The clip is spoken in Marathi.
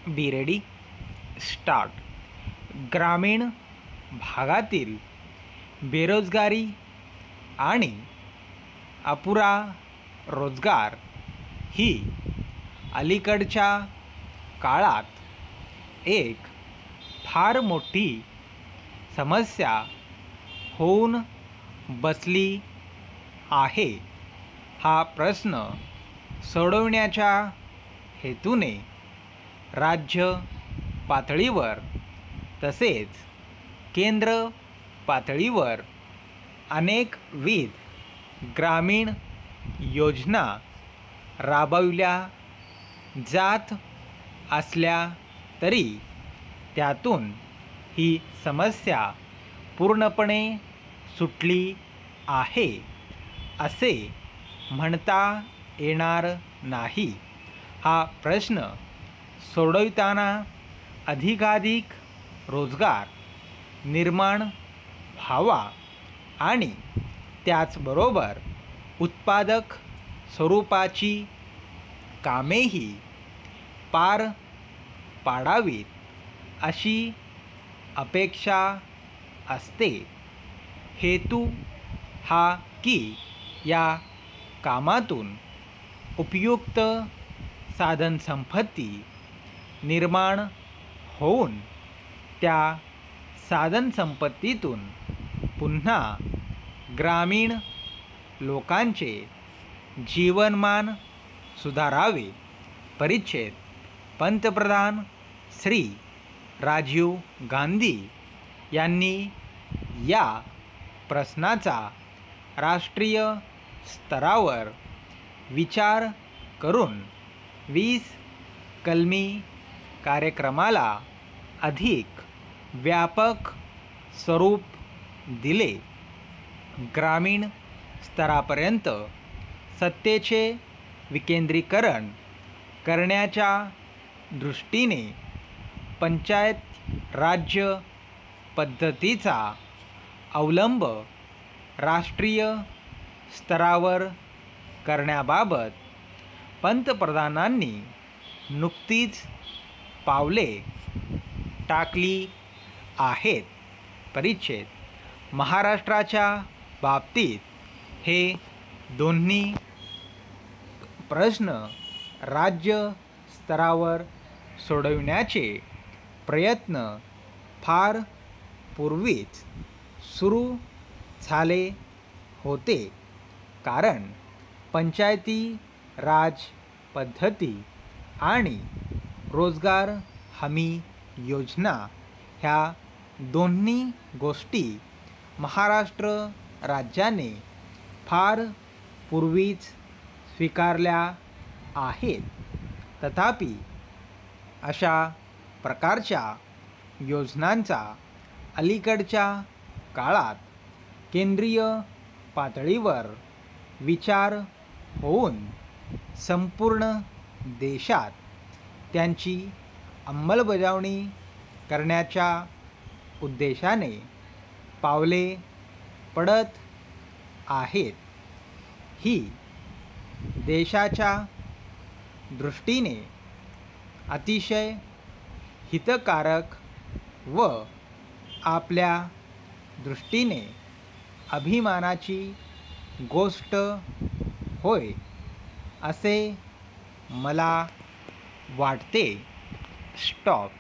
Be ready start. ग्रामीण भागातील बेरोजगारी आणि अपुरा रोजगार ही अलीकडच्या काळात एक फार मोठी समस्या होऊन बसली आहे. हा प्रश्न सोडवण्याच्या हेतूने राज्य पातळीवर तसेच केंद्र पातळीवर अनेकविध ग्रामीण योजना राबविल्या जात असल्या तरी त्यातून ही समस्या पूर्णपणे सुटली आहे असे म्हणता येणार नाही. हा प्रश्न सोडविताना अधिकाधिक रोजगार निर्माण व्हावा आणि त्याचबरोबर उत्पादक स्वरूपाची कामेही पार पाडावीत अशी अपेक्षा असते. हेतू हा की या कामातून उपयुक्त साधनसंपत्ती निर्माण होऊन त्या साधनसंपत्तीतून पुन्हा ग्रामीण लोकांचे जीवनमान सुधारावे. परिच्छेद पंतप्रधान श्री राजीव गांधी यांनी या प्रश्नाचा राष्ट्रीय स्तरावर विचार करून 20 कलमी कार्यक्रमाला अधिक व्यापक स्वरूप दिले. ग्रामीण स्तरापर्यंत सत्तेचे विकेंद्रीकरण करण्याच्या दृष्टीने पंचायत राज्य पद्धतीचा अवलंब राष्ट्रीय स्तरावर करण्याबाबत पंतप्रधानांनी नुकतीच पावले टाकली आहेत. परिच्छेद महाराष्ट्राच्या बाबतीत हे दोन्ही प्रश्न राज्य स्तरावर सोडविण्याचे प्रयत्न फार पूर्वीच सुरू झाले होते. कारण पंचायती राज पद्धती आणि रोजगार हमी योजना ह्या दोन्ही गोष्टी महाराष्ट्र राज्याने फार पूर्वीच स्वीकारल्या आहेत. तथापि अशा प्रकारच्या योजनांचा अलीकडच्या काळात केंद्रीय पातळीवर विचार होऊन संपूर्ण देशात त्यांची अंमलबजावणी करण्याच्या उद्देशाने पावले पडत आहेत. ही देशाच्या दृष्टीने अतिशय हितकारक व आपल्या दृष्टीने अभिमानाची गोष्ट होय असे मला वाटते. स्टॉप.